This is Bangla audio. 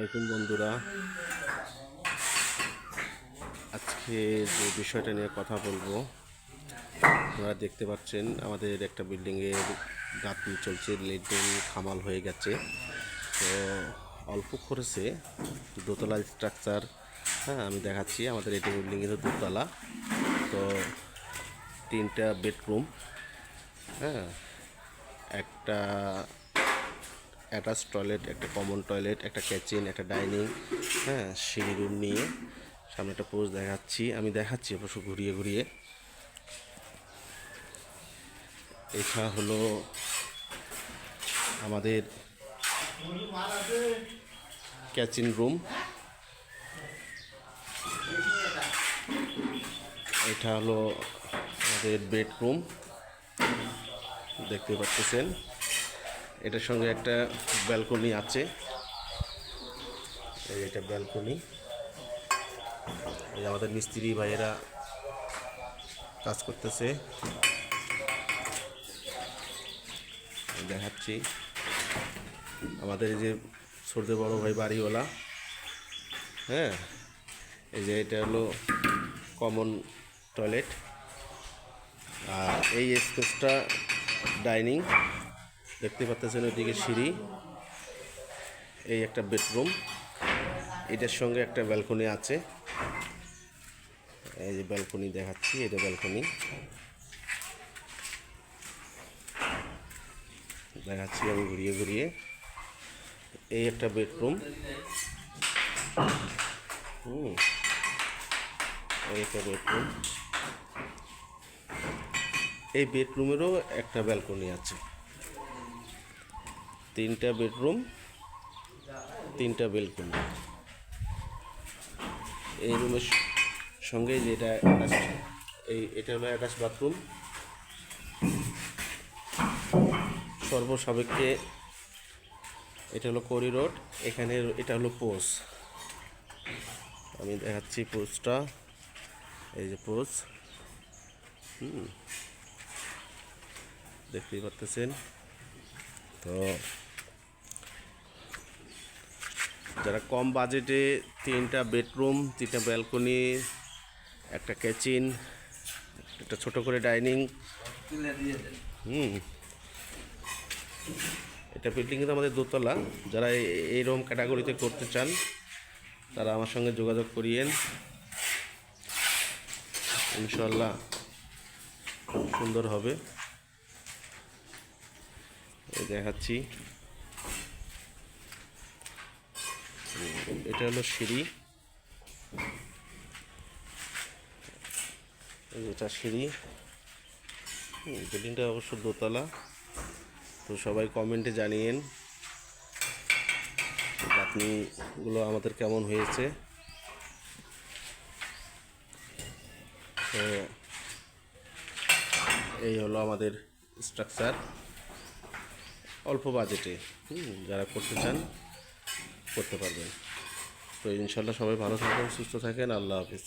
আলাইকুম বন্ধুরা, আজকে যে বিষয়টা নিয়ে কথা বলবো, আপনারা দেখতে পাচ্ছেন আমাদের একটা বিল্ডিংয়ের গাঁথনি চলছে, লেট্রিন খামাল হয়ে গেছে। তো অল্প খরচে দোতলা স্ট্রাকচার, হ্যাঁ আমি দেখাচ্ছি। আমাদের এটি বিল্ডিংয়ের দোতলা, তো 3টা বেডরুম, হ্যাঁ একটা অ্যাটাচ টয়লেট, একটা কমন টয়লেট, একটা কিচেন, একটা ডাইনিং, হ্যাঁ সিঁড়ি রুম নিয়ে সামনে একটা পোস্ট আমি দেখাচ্ছি অবশ্য ঘুরিয়ে ঘুরিয়ে। এটা হলো আমাদের কিচেন রুম, এটা হলো আমাদের বেডরুম, দেখতে পাচ্ছেন। এটার সঙ্গে একটা ব্যালকনি আছে, এটা ব্যালকনি। এই আমাদের মিস্ত্রি ভাইয়েরা কাজ করতেছে, দেখাচ্ছি। আমাদের এই যে ছোট বড় ভাই বাড়িওয়ালা, হ্যাঁ এই যে এটা হলো কমন টয়লেট, আর এই স্পেসটা ডাইনিং, দেখতে পাচ্ছেন। ওইদিকে সিঁড়ি, এই একটা বেডরুম, এটার সঙ্গে একটা ব্যালকনি আছে। এই যে ব্যালকনি দেখাচ্ছি, এটা ব্যালকনি দেখাচ্ছি আমি ঘুরিয়ে ঘুরিয়ে। এই একটা বেডরুম, এই একটা বেডরুম, এই বেডরুমেরও একটা ব্যালকনি আছে। 3টা বেডরুম, 3টা ব্যালকনি। এই রুমের সঙ্গে যেটা এটা হলো অ্যাটাচ বাথরুম। সর্বসাপেক্ষে এটা হলো করিডোর, এখানে এটা হলো পোজ। আমি দেখাচ্ছি পোজটা, এই যে পোজ, দেখতেই পাচ্ছেন। তো যারা কম বাজেটে 3টা বেডরুম, 3টা ব্যালকনি, একটা কিচেন, একটা ছোট করে ডাইনিং, এটা বিল্ডিং কিন্তু আমাদের দোতলা। যারা এইরকম ক্যাটাগরিতে করতে চান তারা আমার সঙ্গে যোগাযোগ করিয়েন, ইনশাল্লাহ খুব সুন্দর হবে। এই দেখাচ্ছি, এটা হলো সিঁড়ি, এটা সিঁড়ি। বিল্ডিংটা অবশ্য দোতলা। তো সবাই কমেন্টে জানিয়েন গাঁথনিগুলো আমাদের কেমন হয়েছে। তো এই হলো আমাদের স্ট্রাকচার, অল্প বাজেটে যারা করতে চান করতে পারবেন। তো ইনশাল্লাহ সবাই ভালো থাকেন, সুস্থ থাকেন। আল্লাহ হাফিজ।